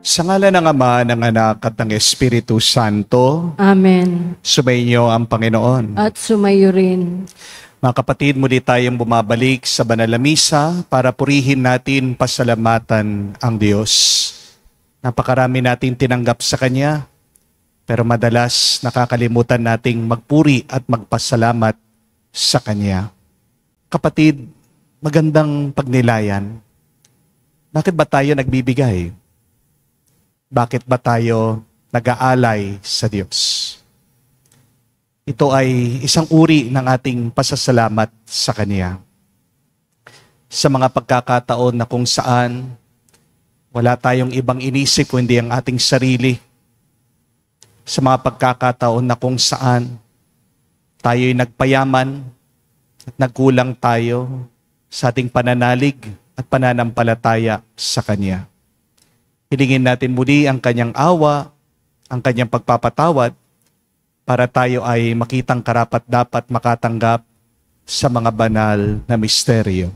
Sa ngalan ng Ama, ng Anak, at ng Espiritu Santo. Amen. Sumainyo ang Panginoon. At sumayo rin. Mga kapatid, muli tayong bumabalik sa Banal na Misa para purihin natin, pasalamatan ang Diyos. Napakarami natin tinanggap sa Kanya, pero madalas nakakalimutan nating magpuri at magpasalamat sa Kanya. Kapatid, magandang pagnilayan. Bakit ba tayo nagbibigay? Bakit ba tayo nag-aalay sa Diyos? Ito ay isang uri ng ating pasasalamat sa Kanya. Sa mga pagkakataon na kung saan wala tayong ibang inisip kundi ang ating sarili. Sa mga pagkakataon na kung saan tayo'y nagpayaman at nagkulang tayo sa ating pananalig at pananampalataya sa Kanya. Hilingin natin muli ang Kanyang awa, ang Kanyang pagpapatawad, para tayo ay makitang karapat-dapat makatanggap sa mga banal na misteryo.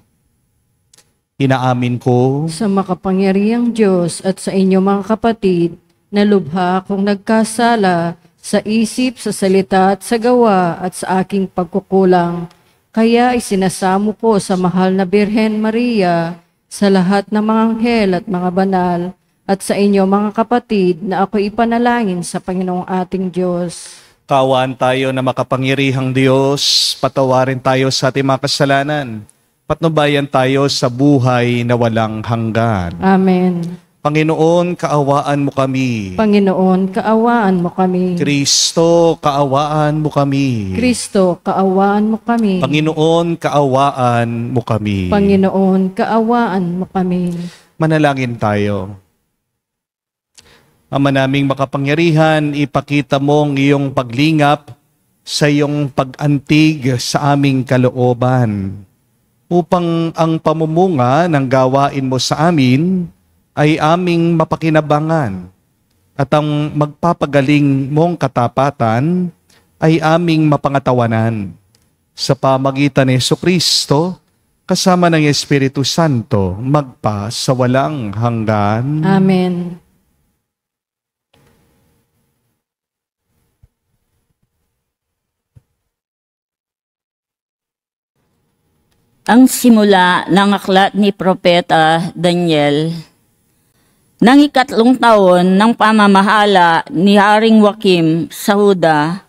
Inaamin ko Sa makapangyarihang Diyos at sa inyo mga kapatid, na lubha akong nagkasala sa isip, sa salita at sa gawa at sa aking pagkukulang. Kaya isinasamo ko sa mahal na Birhen Maria, sa lahat ng mga anghel at mga banal, at sa inyo mga kapatid na ako ipanalangin sa Panginoong ating Diyos. kaawaan tayo na makapangyarihang Diyos, patawarin tayo sa ating mga kasalanan, patnubayan tayo sa buhay na walang hanggan. Amen. Panginoon, kaawaan mo kami. Panginoon, kaawaan mo kami. Kristo, kaawaan mo kami. Kristo, kaawaan mo kami. Panginoon, kaawaan mo kami. Panginoon, kaawaan mo kami. Manalangin tayo. Ama naming makapangyarihan, ipakita mo ang iyong paglingap sa iyong pag-antig sa aming kalooban, upang ang pamumunga ng gawain mo sa amin ay aming mapakinabangan, at ang magpapagaling mong katapatan ay aming mapangatawanan. Sa pamagitan ni Jesucristo, kasama ng Espiritu Santo, magpa sa walang hanggan. Amen. Ang simula ng aklat ni Propeta Daniel. Nang ikatlong taon ng pamamahala ni Haring Joachim sa Huda,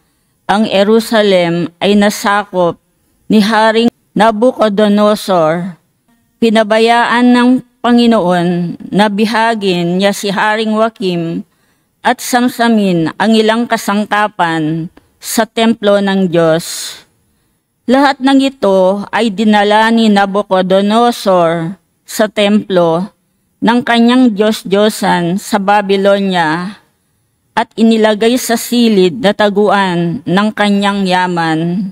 ang Jerusalem ay nasakop ni Haring Nabucodonosor. Pinabayaan ng Panginoon na bihagin niya si Haring Joachim at samsamin ang ilang kasangkapan sa templo ng Diyos. Lahat ng ito ay dinala ni Nabucodonosor sa templo ng kanyang Diyos-Diyosan sa Babylonia at inilagay sa silid na taguan ng kanyang yaman.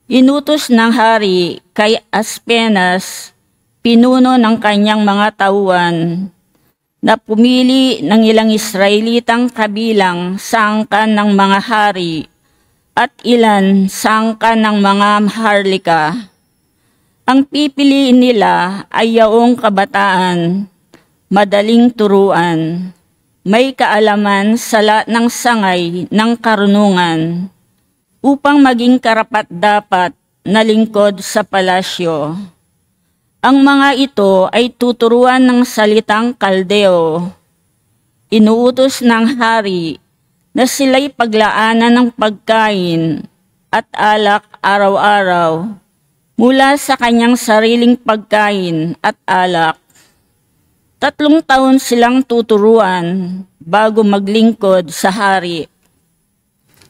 Inutos ng hari kay Aspenas, pinuno ng kanyang mga tauhan, na pumili ng ilang Israelitang kabilang sa angkan ng mga hari at ilan sa angkan ng mga maharlika. Ang pipiliin nila ay yaong kabataan, madaling turuan, may kaalaman sa lahat ng sangay ng karunungan, upang maging karapat-dapat na lingkod sa palasyo. Ang mga ito ay tuturuan ng salitang Kaldeo. Inuutos ng hari na sila'y paglaanan ng pagkain at alak araw-araw mula sa kanyang sariling pagkain at alak. 3 taon silang tuturuan bago maglingkod sa hari.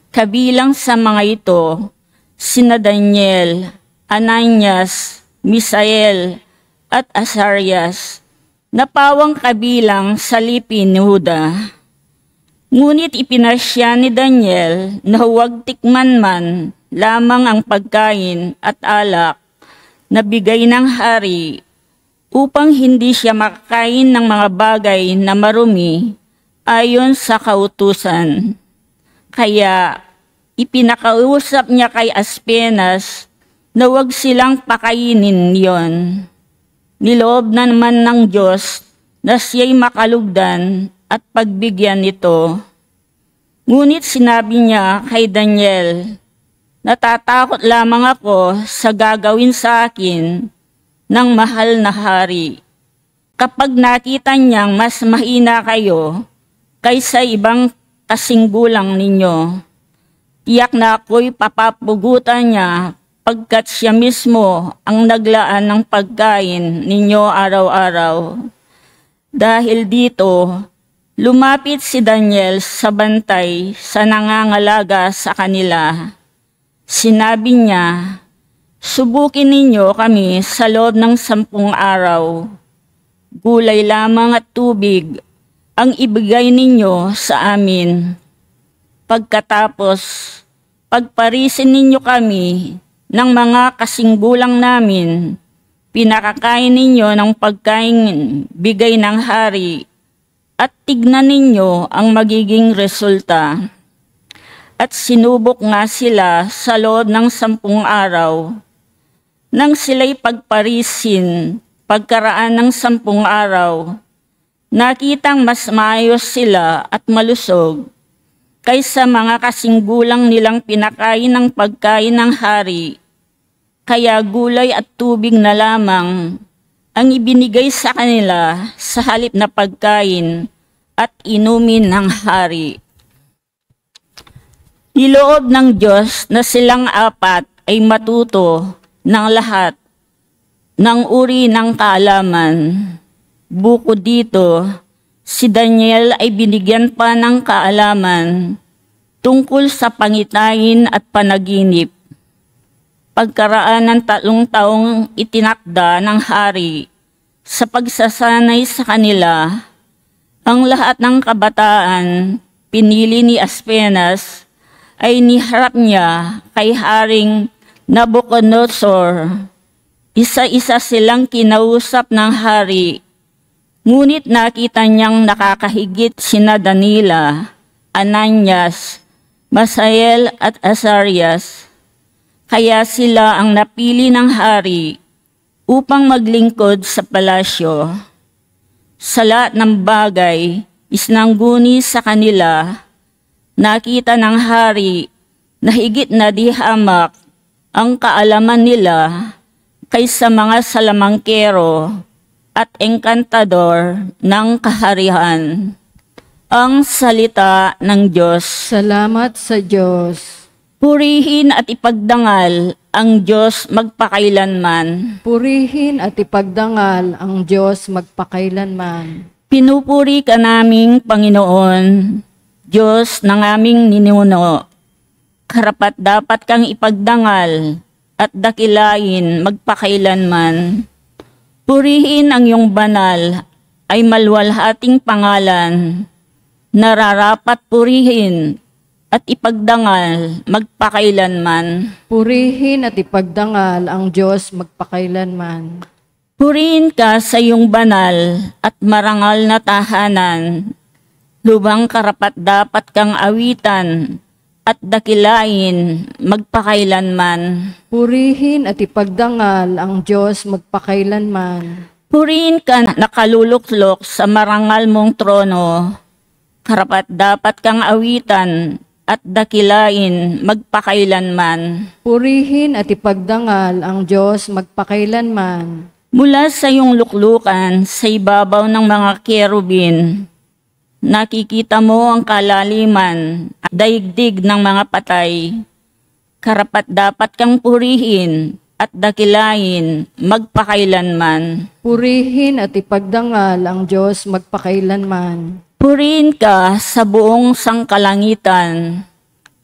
Kabilang sa mga ito, sina Daniel, Ananias, Misael at Azarias, na pawang kabilang sa lipi ni Huda. Ngunit ipinasya ni Daniel na huwag tikman man lamang ang pagkain at alak na bigay ng hari, upang hindi siya makakain ng mga bagay na marumi ayon sa kautusan. Kaya ipinakausap niya kay Aspenas na huwag silang pakainin yon. Niloob na naman ng Diyos na siya'y makalugdan at pagbigyan nito. Ngunit sinabi niya kay Daniel, "Natatakot lamang ako sa gagawin sa akin ng mahal na hari. Kapag nakita niyang mas mahina kayo kaysa ibang kasing gulang ninyo, tiyak na ako'y papapugutan niya pagkat siya mismo ang naglaan ng pagkain ninyo araw-araw." Dahil dito, lumapit si Daniel sa bantay sa nangangalaga sa kanila. Sinabi niya, "Subukin ninyo kami sa loob ng 10 araw. Gulay lamang at tubig ang ibigay ninyo sa amin. Pagkatapos, pagparisin ninyo kami ng mga kasinggulang namin, pinakakain ninyo ng pagkain bigay ng hari, at tignan ninyo ang magiging resulta." At sinubok nga sila sa loob ng 10 araw. Nang sila'y pagparisin, pagkaraan ng 10 araw, nakitang mas maayos sila at malusog kaysa mga kasinggulang nilang pinakain ng pagkain ng hari. Kaya gulay at tubig na lamang ang ibinigay sa kanila sa halip na pagkain at inumin ng hari. Niloob ng Diyos na silang apat ay matuto ng lahat ng uri ng kaalaman. Bukod dito, si Daniel ay binigyan pa ng kaalaman tungkol sa pangitain at panaginip. Pagkaraan ng 3 taong itinakda ng hari sa pagsasanay sa kanila, ang lahat ng kabataan pinili ni Aspenas ay niharap niya kay Haring Nabucodonosor. Isa-isa silang kinausap ng hari, ngunit nakita niyang nakakahigit sina Danila, Ananias, Misael at Azarias. Kaya sila ang napili ng hari upang maglingkod sa palasyo. Sa lahat ng bagay, isnangguni sa kanila, nakita ng hari na higit na di hamak ang kaalaman nila kaysa mga salamangkero at engkantador ng kaharian. Ang salita ng Diyos. Salamat sa Diyos. Purihin at ipagdangal ang Diyos magpakailanman. Purihin at ipagdangal ang Diyos magpakailanman. Pinupuri ka naming Panginoon, Diyos ng aming ninuno. Karapat dapat kang ipagdangal at dakilain magpakailanman. Purihin ang iyong banal ay maluwalhating pangalan. Nararapat purihin at ipagdangal magpakailanman. Purihin at ipagdangal ang Diyos magpakailanman. Purihin ka sa iyong banal at marangal na tahanan. Lubang karapat dapat kang awitan at dakilain magpakailanman. Purihin at ipagdangal ang Diyos magpakailanman. Purihin ka nakaluluklok sa marangal mong trono. Karapat dapat kang awitan at dakilain magpakailanman. Purihin at ipagdangal ang Diyos magpakailanman. Mula sa iyong luklukan sa ibabaw ng mga kerubin, nakikita mo ang kalaliman at daigdig ng mga patay. Karapat dapat kang purihin at dakilain magpakailanman. Purihin at ipagdangal ang Diyos magpakailanman. Purihin ka sa buong sangkalangitan.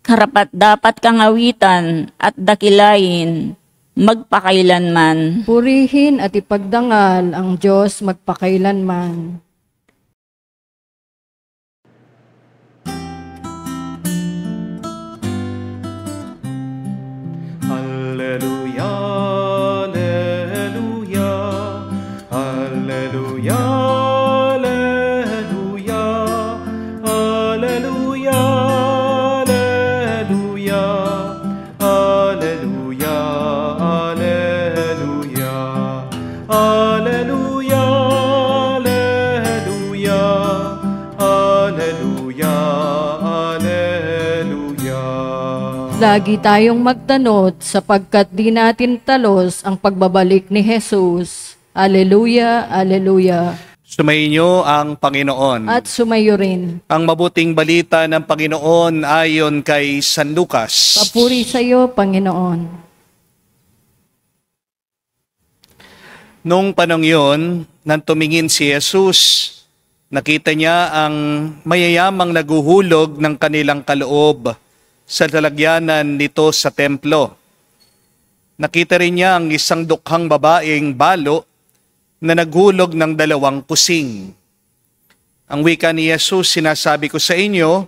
Karapat dapat kang awitan at dakilain magpakailanman. Purihin at ipagdangal ang Diyos magpakailanman. Alleluia, alleluia, alleluia, alleluia, alleluia, alleluia, alleluia, alleluia, alleluia, Lagi tayong magtanod sapagkat di natin talos ang pagbabalik ni Jesus. Alleluia, alleluia. Sumainyo ang Panginoon. At sumayo rin. Ang mabuting balita ng Panginoon ayon kay San Lucas. Papuri sa iyo, Panginoon. Noong panong yun, nang tumingin si Jesus, nakita niya ang mayayamang naguhulog ng kanilang kaloob sa lalagyanan nito sa templo. Nakita rin niya ang isang dukhang babaeng balo na naghulog ng 2 kusing. Ang wika ni Jesus, sinasabi ko sa inyo,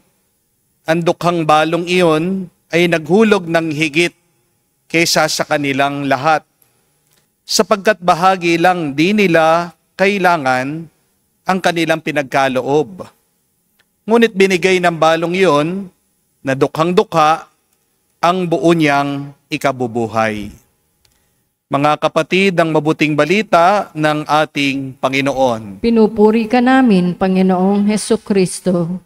ang dukhang balong iyon ay naghulog ng higit kaysa sa kanilang lahat, sapagkat bahagi lang di nila kailangan ang kanilang pinagkaloob. Ngunit binigay ng balong iyon na dukhang-dukha ang buo niyang ikabubuhay. Mga kapatid, ang mabuting balita ng ating Panginoon. Pinupuri ka namin, Panginoong Hesukristo.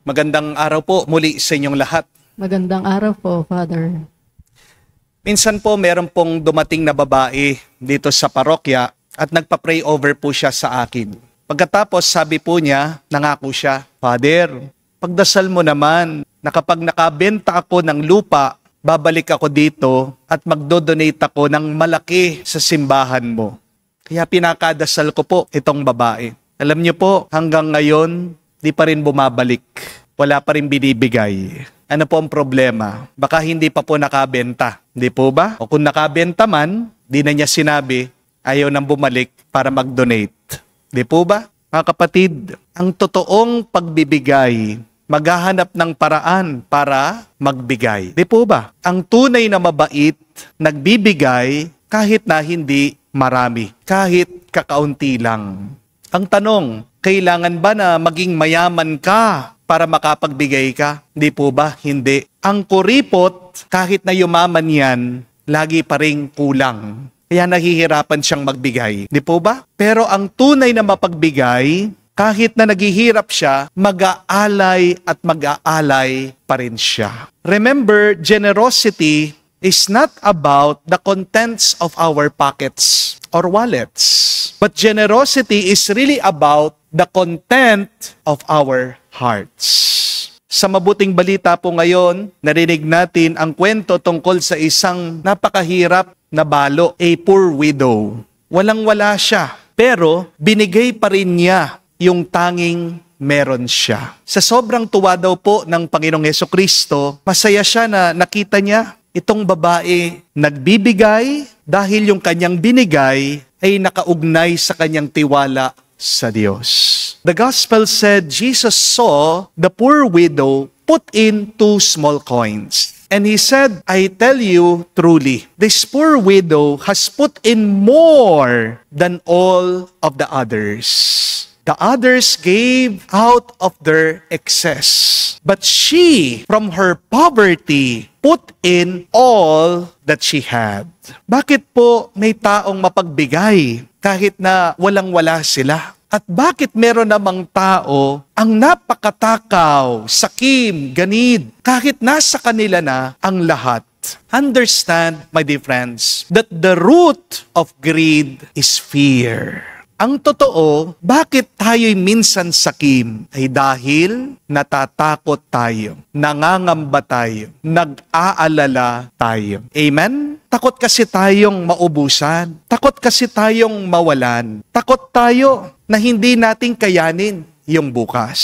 Magandang araw po muli sa inyong lahat. Magandang araw po, Father. Minsan po meron pong dumating na babae dito sa parokya at nagpa-pray over po siya sa akin. Pagkatapos sabi po niya, nangako siya, Father, pagdasal mo naman na kapag nakabenta ako ng lupa, babalik ako dito at magdodonate ako ng malaki sa simbahan mo. Kaya pinakadasal ko po itong babae. Alam niyo po, hanggang ngayon, di pa rin bumabalik. Wala pa rin binibigay. Ano po ang problema? Baka hindi pa po nakabenta. Di po ba? O kung nakabenta man, di na niya sinabi, ayaw nang bumalik para mag-donate. Di po ba? Mga kapatid, ang totoong pagbibigay, maghahanap ng paraan para magbigay. Di po ba? Ang tunay na mabait, nagbibigay kahit na hindi marami, kahit kakaunti lang. Ang tanong, kailangan ba na maging mayaman ka para makapagbigay ka? Di po ba? Hindi. Ang kuripot, kahit na yumaman yan, lagi pa ring kulang. Kaya nahihirapan siyang magbigay. Di po ba? Pero ang tunay na mapagbigay, kahit na naghihirap siya, mag-aalay at mag-aalay pa rin siya. Remember, generosity is not about the contents of our pockets or wallets. But generosity is really about the content of our hearts. Sa mabuting balita po ngayon, narinig natin ang kwento tungkol sa isang napakahirap na balo, a poor widow. Walang-wala siya, pero binigay pa rin niya yung tanging meron siya. Sa sobrang tuwa daw po ng Panginoong Hesukristo, masaya siya na nakita niya itong babae nagbibigay dahil yung kanyang binigay ay nakaugnay sa kanyang tiwala sa Diyos. The Gospel said Jesus saw the poor widow put in 2 small coins. And he said, I tell you truly, this poor widow has put in more than all of the others. The others gave out of their excess. But she, from her poverty, put in all that she had. Bakit po may taong mapagbigay kahit na walang-wala sila? At bakit meron namang tao ang napakatakaw, sakim, ganid, kahit nasa kanila na ang lahat? Understand, my dear friends, that the root of greed is fear. Ang totoo, bakit tayo'y minsan sakim ay dahil natatakot tayo, nangangamba tayo, nag-aalala tayo. Amen? Takot kasi tayong maubusan. Takot kasi tayong mawalan. Takot tayo na hindi natin kayanin yung bukas.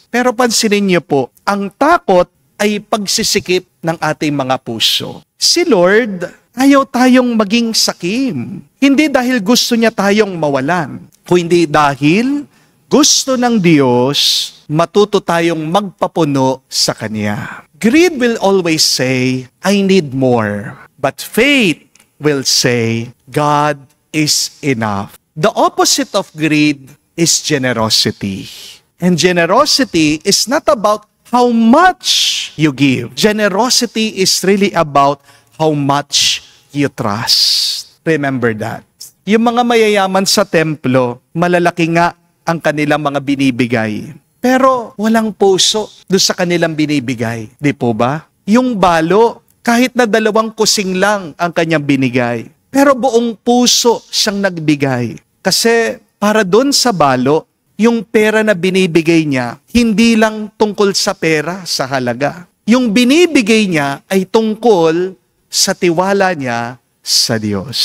Pero pansinin niyo po, ang takot ay pagsisikip ng ating mga puso. Si Lord, ayaw tayong maging sakim. Hindi dahil gusto niya tayong mawalan, kundi dahil gusto ng Diyos matuto tayong magpapuno sa Kanya. Greed will always say, I need more. But faith will say, God is enough. The opposite of greed is generosity. And generosity is not about how much you give. Generosity is really about how much you trust. Remember that. Yung mga mayayaman sa templo, malalaki nga ang kanilang mga binibigay. Pero walang puso doon sa kanilang binibigay. Di po ba? yung balo, kahit na 2 kusing lang ang kanyang binigay. Pero buong puso siyang nagbigay. Kasi para doon sa balo, yung pera na binibigay niya, hindi lang tungkol sa pera, sa halaga. Yung binibigay niya ay tungkol sa tiwala niya sa Diyos.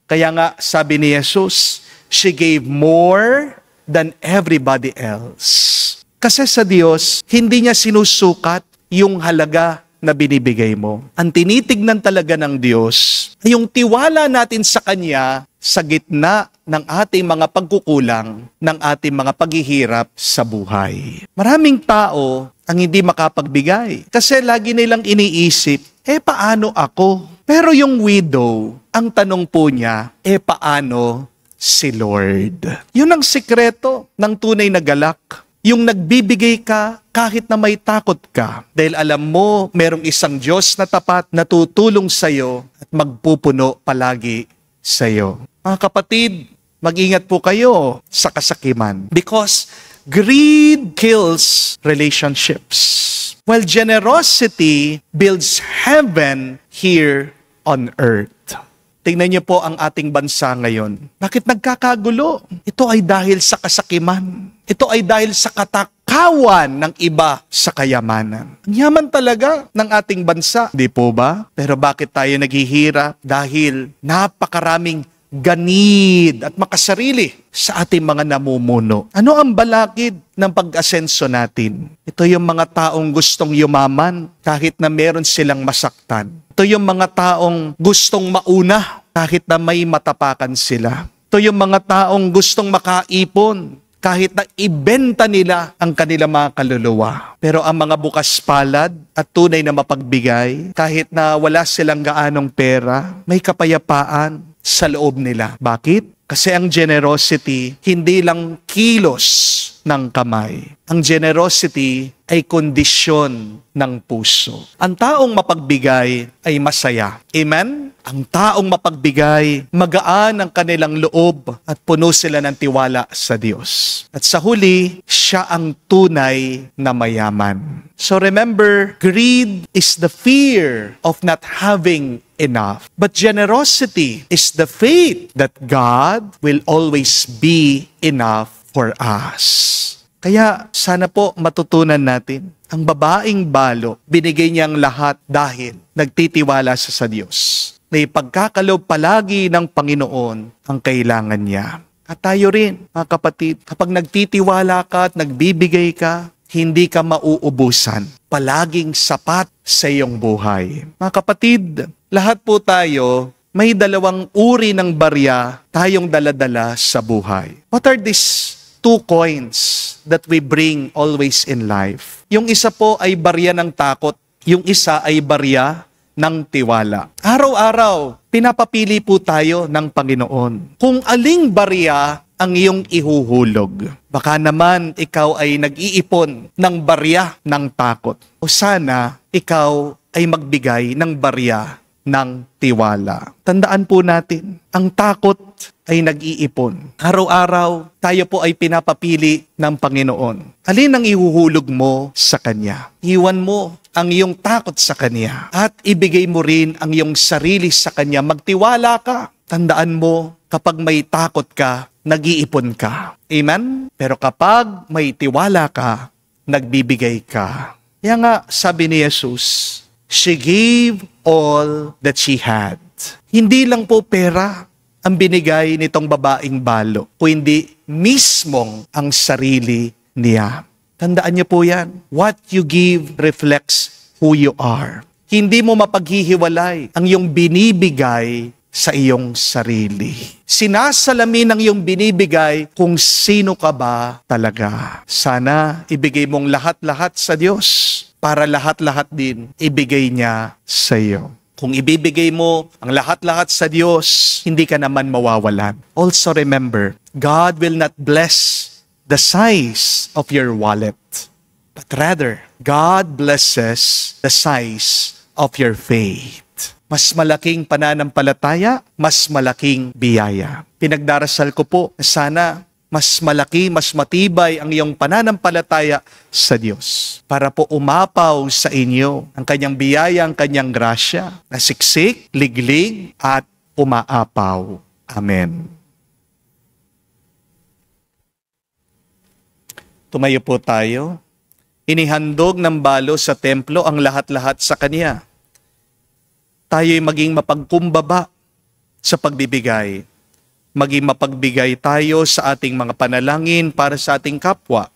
Kaya nga, sabi ni Jesus, she gave more than everybody else. Kasi sa Diyos, hindi niya sinusukat yung halaga na binibigay mo. Ang tinitignan talaga ng Diyos ay yung tiwala natin sa Kanya sa gitna ng ating mga pagkukulang, ng ating mga paghihirap sa buhay. Maraming tao ang hindi makapagbigay kasi lagi nilang iniisip, paano ako? Pero yung widow, ang tanong po niya, paano si Lord? Yun ang sikreto ng tunay na galak. Yung nagbibigay ka kahit na may takot ka. Dahil alam mo, merong isang Diyos na tapat na tutulong sa'yo at magpupuno palagi sa'yo. Mga kapatid, mag-ingat po kayo sa kasakiman. Because greed kills relationships. While generosity builds heaven here on earth. Tingnan niyo po ang ating bansa ngayon. Bakit nagkakagulo? Ito ay dahil sa kasakiman. Ito ay dahil sa katakawan ng iba sa kayamanan. Ang yaman talaga ng ating bansa, di po ba? Pero bakit tayo naghihirap? Dahil napakaraming ganid at makasarili sa ating mga namumuno. Ano ang balakid ng pag-asenso natin? Ito yung mga taong gustong yumaman kahit na meron silang masaktan. Ito yung mga taong gustong mauna kahit na may matapakan sila. Ito yung mga taong gustong makaipon kahit na ibenta nila ang kanilang mga kaluluwa. Pero ang mga bukas palad at tunay na mapagbigay, kahit na wala silang gaanong pera, may kapayapaan sa loob nila. Bakit? Kasi ang generosity, hindi lang kilos ng kamay. Ang generosity ay kondisyon ng puso. Ang taong mapagbigay ay masaya. Amen? Ang taong mapagbigay, magaan ang kanilang loob at puno sila ng tiwala sa Diyos. At sa huli, siya ang tunay na mayaman. So remember, greed is the fear of not having enough. But generosity is the faith that God will always be enough for us. Kaya sana po matutunan natin, ang babaeng balo, binigay niya ang lahat dahil nagtitiwala siya sa Diyos. Na ipagkakaloob palagi ng Panginoon ang kailangan niya. At tayo rin, mga kapatid, kapag nagtitiwala ka at nagbibigay ka, hindi ka mauubusan. Palaging sapat sa iyong buhay. Mga kapatid, lahat po tayo, may 2 uri ng barya tayong daladala sa buhay. What are these 2 coins that we bring always in life? Yung isa po ay barya ng takot. Yung isa ay barya ng tiwala. Araw-araw, pinapapili po tayo ng Panginoon. Kung aling barya ang iyong ihuhulog. Baka naman ikaw ay nag-iipon ng barya ng takot. O sana ikaw ay magbigay ng barya ng tiwala. Tandaan po natin, ang takot ay nag-iipon. Araw-araw, tayo po ay pinapapili ng Panginoon. Alin ang ihuhulog mo sa Kanya? Iwan mo ang iyong takot sa Kanya at ibigay mo rin ang iyong sarili sa Kanya. Magtiwala ka. Tandaan mo, kapag may takot ka, nag-iipon ka. Amen? Pero kapag may tiwala ka, nagbibigay ka. Kaya nga, sabi ni Jesus, she gave all that she had. Hindi lang po pera ang binigay nitong babaeng balo, kundi mismong ang sarili niya. Tandaan niyo po yan. What you give reflects who you are. Hindi mo mapaghihiwalay ang iyong binibigay sa iyong sarili. Sinasalamin ng iyong binibigay kung sino ka ba talaga. Sana ibigay mong lahat-lahat sa Diyos para lahat-lahat din ibigay niya sa iyo. Kung ibibigay mo ang lahat-lahat sa Diyos, hindi ka naman mawawalan. Also remember, God will not bless the size of your wallet, but rather, God blesses the size of your faith. Mas malaking pananampalataya, mas malaking biyaya. Pinagdarasal ko po na sana mas malaki, mas matibay ang iyong pananampalataya sa Diyos. Para po umapaw sa inyo ang kanyang biyaya, ang kanyang grasya, na siksik, liglig, at umaapaw. Amen. Tumayo po tayo. Inihandog ng balo sa templo ang lahat-lahat sa Kanya. Tayo'y maging mapagkumbaba sa pagbibigay. Maging mapagbigay tayo sa ating mga panalangin para sa ating kapwa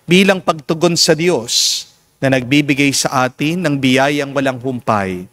bilang pagtugon sa Diyos na nagbibigay sa atin ng biyayang walang humpay.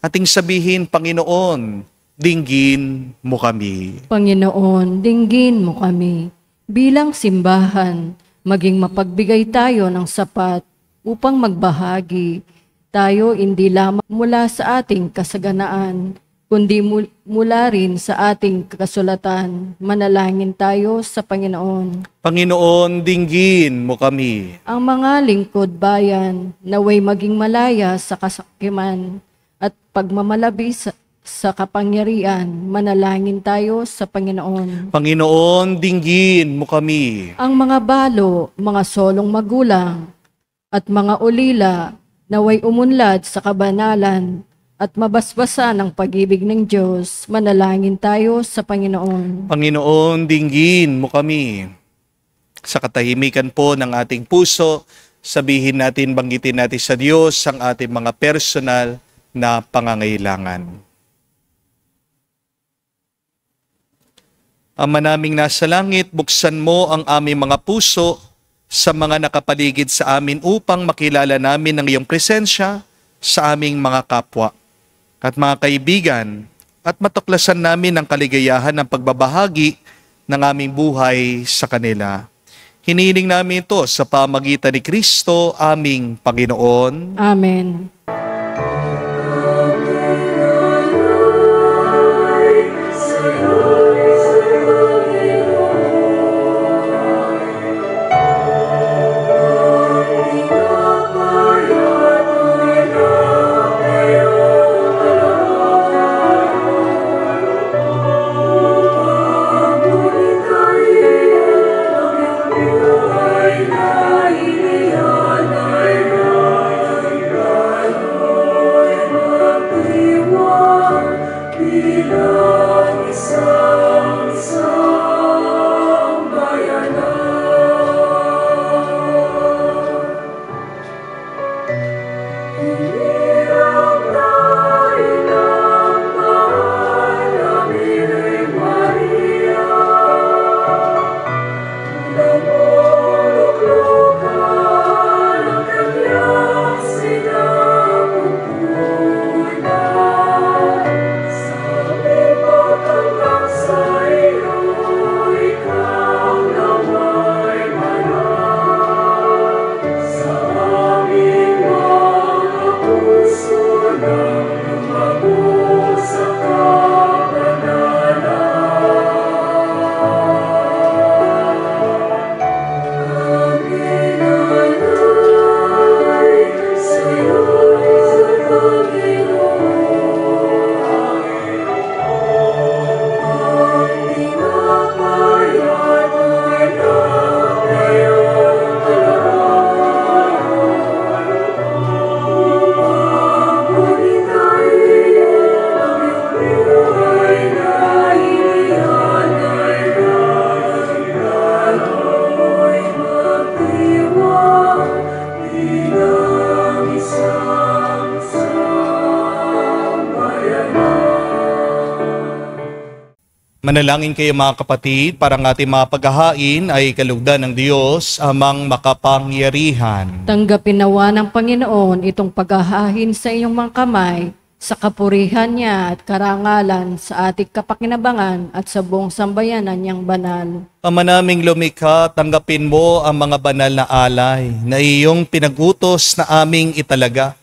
Ating sabihin, Panginoon, dinggin mo kami. Panginoon, dinggin mo kami. Bilang simbahan, maging mapagbigay tayo ng sapat upang magbahagi. Tayo hindi lamang mula sa ating kasaganaan, kundi mula rin sa ating kasulatan. Manalangin tayo sa Panginoon. Panginoon, dinggin mo kami. Ang mga lingkod bayan naway maging malaya sa kasakiman at pagmamalabi sa kapangyarihan. Manalangin tayo sa Panginoon. Panginoon, dinggin mo kami. Ang mga balo, mga solong magulang, at mga ulila naway umunlad sa kabanalan at mabasbasa ng pag-ibig ng Diyos. Manalangin tayo sa Panginoon. Panginoon, dinggin mo kami. Sa katahimikan po ng ating puso, sabihin natin, banggitin natin sa Diyos ang ating mga personal na pangangailangan. Ama naming nasa langit, buksan mo ang aming mga puso sa mga nakapaligid sa amin upang makilala namin ang iyong presensya sa aming mga kapwa at mga kaibigan at matuklasan namin ang kaligayahan ng pagbabahagi ng aming buhay sa kanila. Hinihiling namin ito sa pamagitan ni Kristo, aming Panginoon. Amen. Manalangin kayo mga kapatid, para ang ating mga paghahain ay kalugdan ng Diyos, amang makapangyarihan. Tanggapin nawa ng Panginoon itong paghahain sa iyong mga kamay, sa kapurihan niya at karangalan sa ating kapakinabangan at sa buong sambayanan niyang banal. Ama naming lumikha, tanggapin mo ang mga banal na alay na iyong pinagutos na aming italaga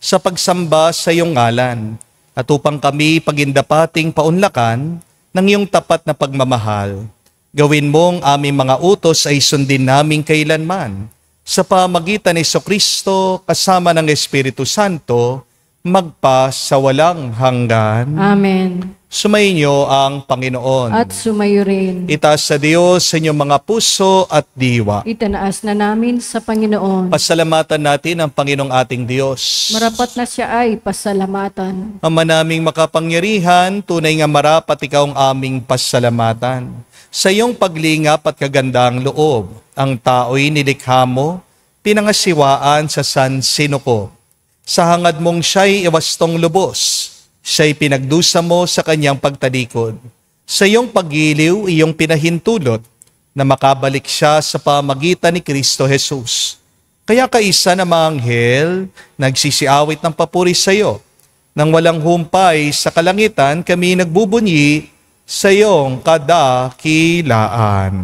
sa pagsamba sa iyong ngalan, at upang kami pagindapating paunlakan ng iyong tapat na pagmamahal. Gawin mong aming mga utos ay sundin naming kailanman. Sa pamagitan ni Jesucristo kasama ng Espiritu Santo, magpa sa walang hanggan. Amen. Sumainyo ang Panginoon. At sumayo rin. Itaas sa Diyos sa inyong mga puso at diwa. Itanaas na namin sa Panginoon. Pasalamatan natin ang Panginoong ating Diyos. Marapat na siya ay pasalamatan. Ama naming makapangyarihan, tunay nga marapat ikaw ang aming pasalamatan. Sa iyong paglingap at kagandang loob, ang tao'y nilikha mo, pinangasiwaan sa sansinuko. Sa hangad mong siya'y iwastong lubos, siya'y pinagdusa mo sa kanyang pagtalikod. Sa iyong paggiliw, iyong pinahintulot na makabalik siya sa pamagitan ni Kristo Jesus. Kaya kaisa na mga anghel, nagsisiawit ng papuri sa iyo. Nang walang humpay sa kalangitan, kami nagbubunyi sa iyong kadakilaan.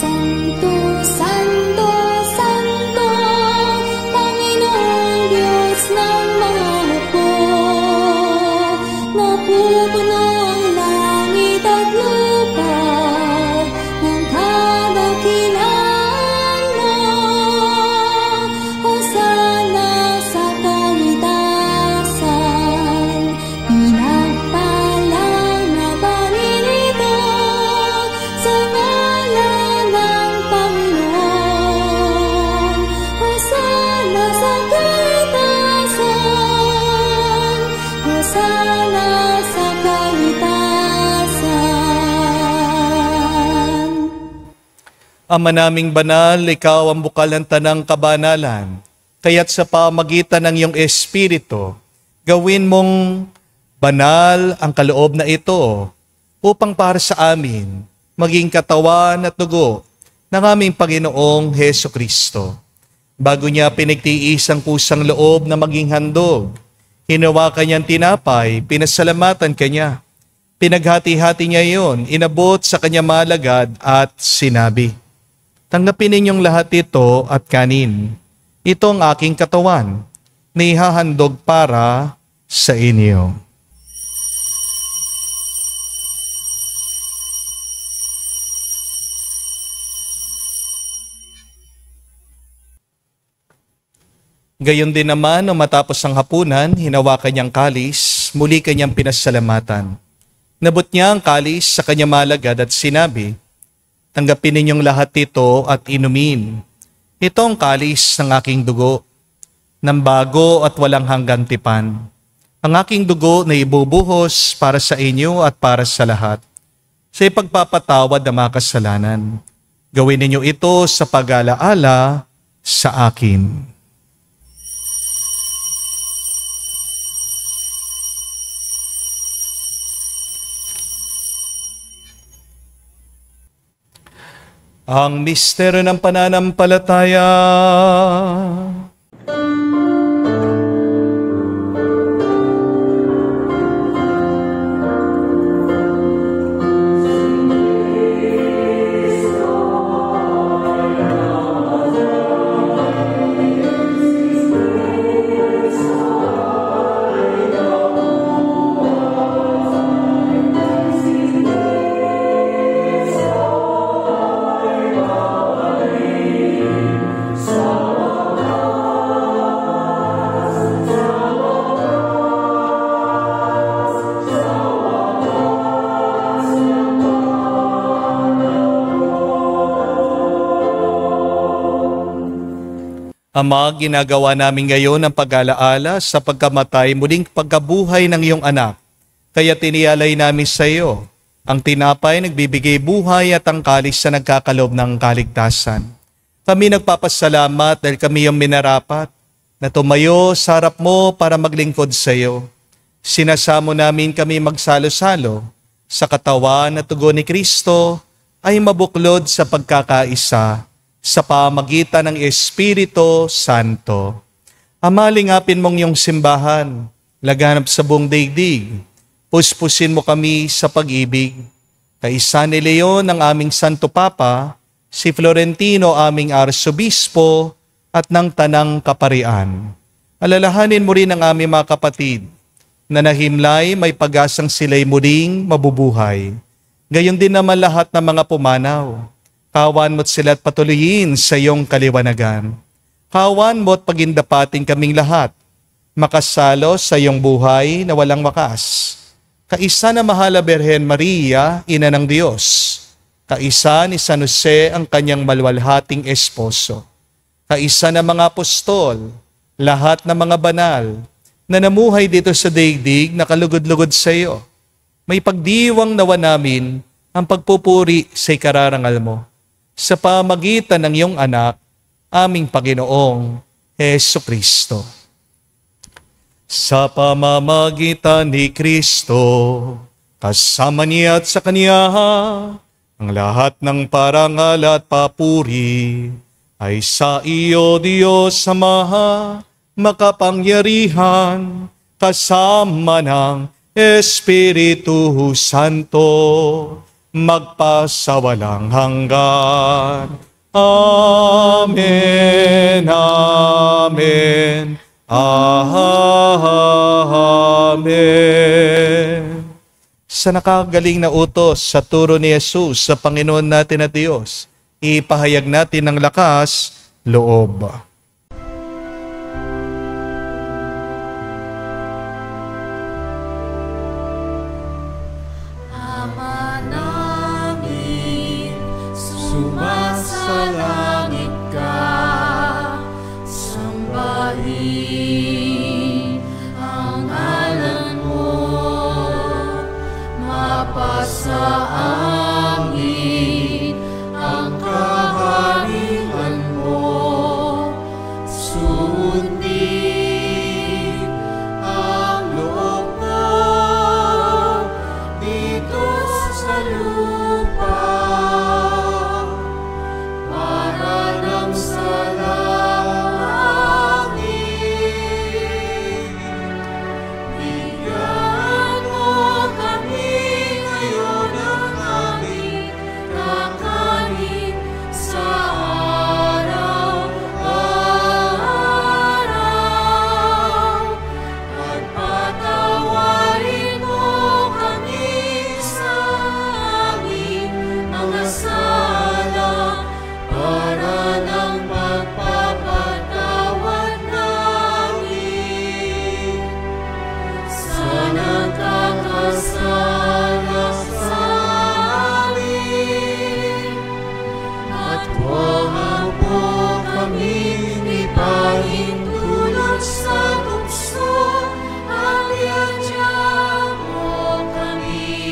Santo, Santo, Santo, Panginoong Diyos ng mga hukbo. Napupuno ang langit at lupa ng kadakilaan mo. Hosana sa kaitasan, pinagpalang na Panginoon sa ngalan ng Panginoon. Hosana sa kaitasan, Hosana sa kaitasan. Ama naming banal, ikaw ang bukal ng tanang kabanalan. Kaya't sa pamagitan ng iyong Espiritu, gawin mong banal ang kaloob na ito upang para sa amin maging katawan at dugo ng aming Panginoong Heso Kristo. Bago niya pinagtiis ang kusang loob na maging handog, hinawakan niyang tinapay, pinasalamatan kanya. Pinaghati-hati niya iyon, inabot sa kanya malagad at sinabi, "Tanggapin ninyong lahat ito at kanin. Ito ang aking katawan, na ihahandog para sa inyo." Gayon din naman, nang matapos ang hapunan, hinawakan niyang kalis, muli kanyang pinasalamatan. Nabot niya ang kalis sa kanya malagad at sinabi, "Tanggapin ninyong lahat ito at inumin. Ito ang kalis ng aking dugo, ng bago at walang hanggang tipan. Ang aking dugo na ibubuhos para sa inyo at para sa lahat, sa ipagpapatawad ng mga kasalanan. Gawin ninyo ito sa pag-alaala sa akin." Ang misteryo ng pananampalataya. Ama, ginagawa namin ngayon ang pag-alaala sa pagkamatay muling pagkabuhay ng iyong anak. Kaya tinialay namin sa iyo ang tinapay nagbibigay buhay at ang kalis na nagkakalob ng kaligtasan. Kami nagpapasalamat dahil kami yung minarapat na tumayo sa harap mo para maglingkod sa iyo. Sinasamo namin kami magsalo-salo sa katawan at tugon ni Kristo ay mabuklod sa pagkakaisa sa pamagitan ng Espiritu Santo. Ama, lingapin mong iyong simbahan, laganap sa buong daigdig. Puspusin mo kami sa pag-ibig. Kaisa ni Leon ang aming Santo Papa, si Florentino aming Arsobispo, at ng Tanang Kaparian. Alalahanin mo rin ang aming mga kapatid na nahimlay may pag-asang sila'y muling mabubuhay. Gayon din naman lahat ng mga pumanaw. Kawan mo't sila at patuloyin sa iyong kaliwanagan. Kawan mo't pagindapating kaming lahat, makasalo sa iyong buhay na walang wakas. Kaisa na mahal na Birhen Maria, Ina ng Diyos. Kaisa ni San Jose ang kanyang maluwalhating esposo. Kaisa na mga apostol, lahat ng mga banal, na namuhay dito sa daigdig na kalugod-lugod sa iyo. May pagdiwang nawa namin ang pagpupuri sa ikararangal mo sa pamagitan ng iyong anak, aming Panginoong Jesucristo. Sa pamamagitan ni Kristo, kasama niya at sa Kanya, ang lahat ng parangal at papuri ay sa iyo, Diyos Ama, makapangyarihan, kasama ng Espiritu Santo, magpasawalang hanggan. Amen, amen, amen. Sa nakagaling na utos sa turo ni Jesus sa Panginoon natin at Diyos, ipahayag natin ng lakas loob. Ama namin, sumasalangit ka, sambahin ang ngalan mo, mapasa amin ang kaharian mo, sundin ang loob mo dito sa lupa, para lang sa langit. Bigyan mo kami ngayon ng aming kakanin sa araw-araw, at patawarin mo kami sa aming mga sala, para ng pagpapatawad namin sa nagkakasala sa amin. At huwag mo kami ipahintulot sa tukso, at iadya mo kami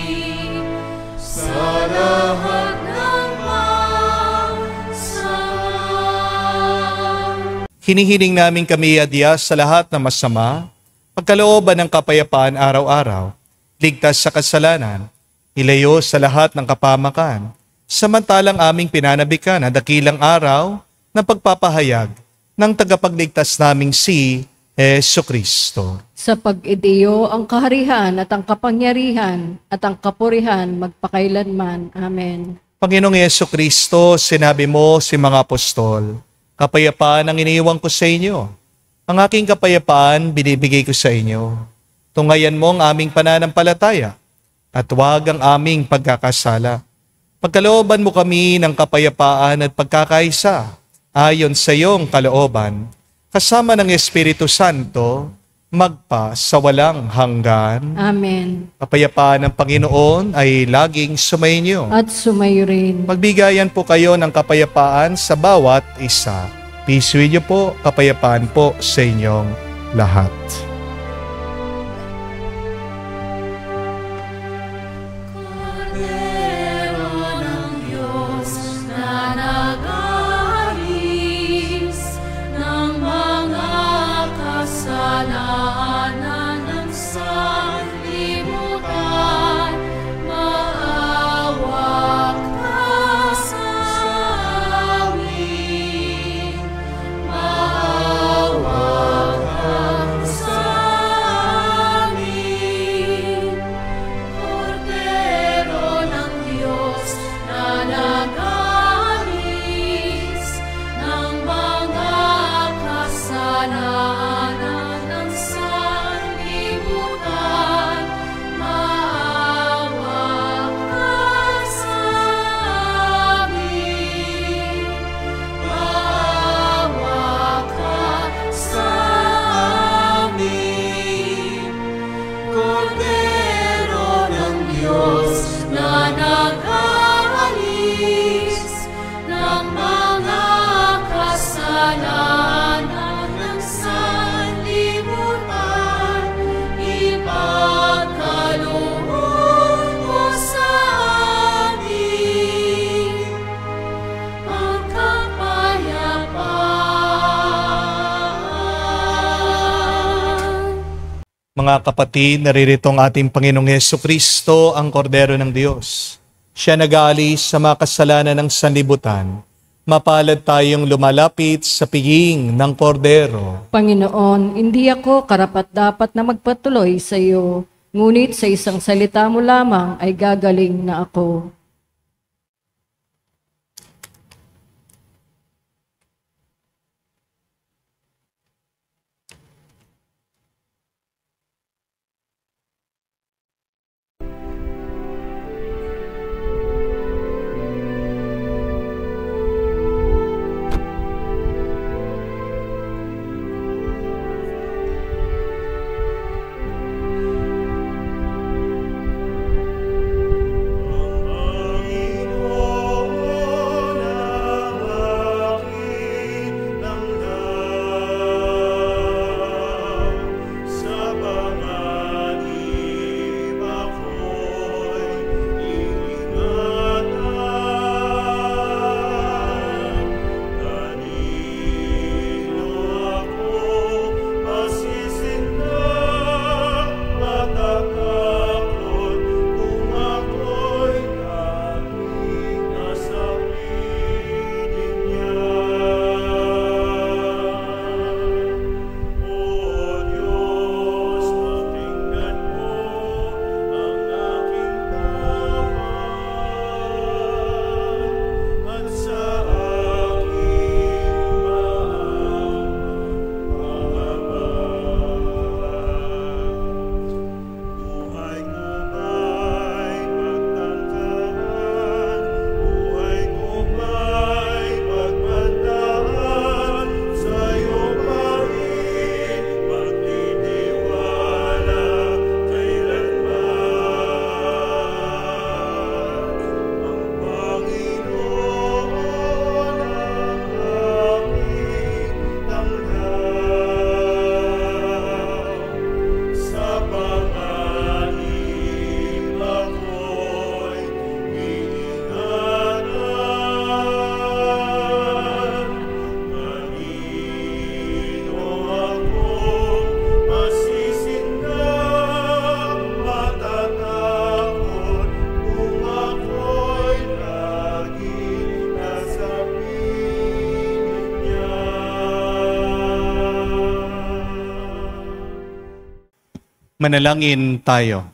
sa lahat ng masama. Hinihiling namin kami adya sa lahat ng masama, pagkalooban ng kapayapaan araw-araw, ligtas sa kasalanan, ilayo sa lahat ng kapamakan, samantalang aming pinanabikan ang dakilang araw ng pagpapahayag ng tagapagligtas naming si Jesucristo. Sa pag-idiyo ang kaharihan at ang kapangyarihan at ang kapurihan magpakailanman. Amen. Panginoong Jesucristo, sinabi mo si mga apostol, kapayapaan ang iniiwan ko sa inyo. Ang aking kapayapaan binibigay ko sa inyo. Tungayan mo ang aming pananampalataya at huwag ang aming pagkakasala. Pagkalooban mo kami ng kapayapaan at pagkakaisa ayon sa iyong kalooban, kasama ng Espiritu Santo, magpa sa walang hanggan. Amen. Kapayapaan ng Panginoon ay laging sumainyo. At sumayo rin. Magbigayan po kayo ng kapayapaan sa bawat isa. Peace with you po, kapayapaan po sa inyong lahat. Kordero ng Diyos na nag-aalis ng mga kasalanan ng sanlibutan, maawa ka sa amin, maawa ka sa Mga kapatid, naririto ang ating Panginoong Hesukristo, ang Kordero ng Diyos. Siya nag-aalis sa mga kasalanan ng sanlibutan. Mapalad tayong lumalapit sa piging ng Kordero. Panginoon, hindi ako karapat-dapat na magpatuloy sa iyo, ngunit sa isang salita mo lamang ay gagaling na ako. Manalangin tayo.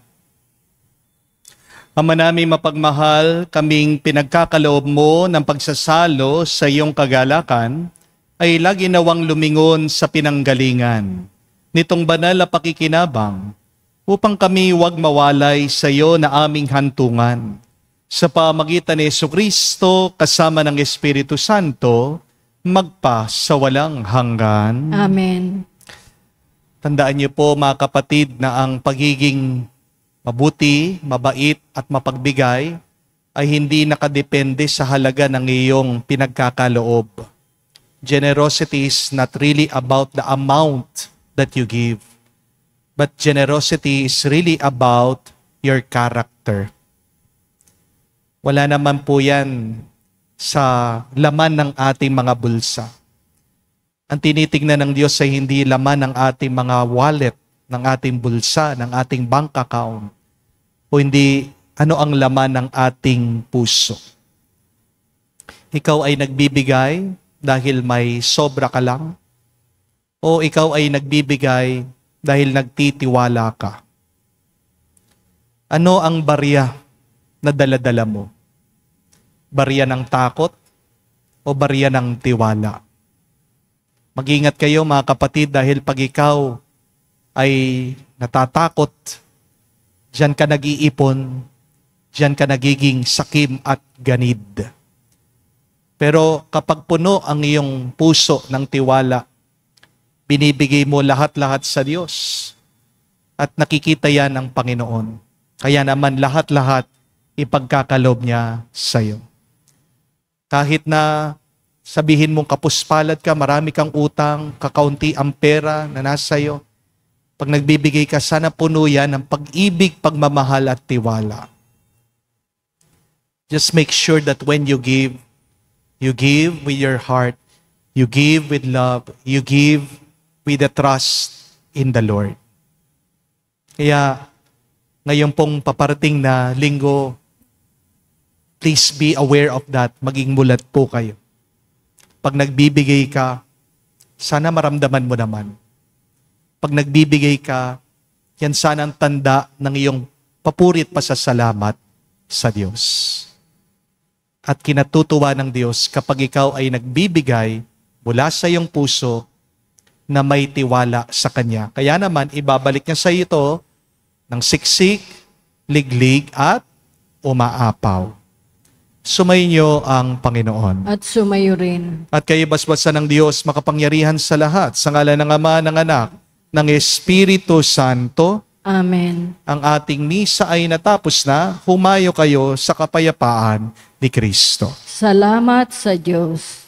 Ama namin mapagmahal, kaming pinagkakaloob mo ng pagsasalo sa iyong kagalakan ay lagi nawang lumingon sa pinanggalingan nitong banal na pakikinabang upang kami huwag mawalay sa iyo na aming hantungan. Sa pamagitan ni Jesucristo kasama ng Espiritu Santo, magpa sa walang hanggan. Amen. Tandaan niyo po mga kapatid na ang pagiging mabuti, mabait at mapagbigay ay hindi nakadepende sa halaga ng iyong pinagkakaloob. Generosity is not really about the amount that you give, but generosity is really about your character. Wala naman po yan sa laman ng ating mga bulsa. Ang tinitingnan ng Diyos ay hindi laman ng ating mga wallet, ng ating bulsa, ng ating bank account, o hindi ano ang laman ng ating puso. Ikaw ay nagbibigay dahil may sobra ka lang, o ikaw ay nagbibigay dahil nagtitiwala ka. Ano ang barya na dala-dala mo? Barya ng takot o barya ng tiwala? Mag-ingat kayo mga kapatid dahil pag ikaw ay natatakot, diyan ka nag-iipon, diyan ka nagiging sakim at ganid. Pero kapag puno ang iyong puso ng tiwala, binibigay mo lahat-lahat sa Diyos at nakikita yan ng Panginoon. Kaya naman lahat-lahat ipagkakalob niya sa iyo. Kahit na sabihin mong kapuspalad ka, marami kang utang, kakaunti ang pera na nasa iyo. Pag nagbibigay ka, sana puno yan ng pag-ibig, pagmamahal at tiwala. Just make sure that when you give with your heart, you give with love, you give with the trust in the Lord. Kaya ngayon pong paparating na linggo, please be aware of that. Maging mulat po kayo. Pag nagbibigay ka, sana maramdaman mo naman. Pag nagbibigay ka, yan sana ang tanda ng iyong papurit pasasalamat sa Diyos. At kinatutuwa ng Diyos kapag ikaw ay nagbibigay mula sa iyong puso na may tiwala sa Kanya. Kaya naman, ibabalik niya sa iyo ito ng siksik, liglig, at umaapaw. Sumayin ang Panginoon. At sumayo rin. At kayo basbasan ng Diyos, makapangyarihan sa lahat, sa ngalan ng Ama, ng Anak, ng Espiritu Santo. Amen. Ang ating misa ay natapos na. Humayo kayo sa kapayapaan ni Kristo. Salamat sa Diyos.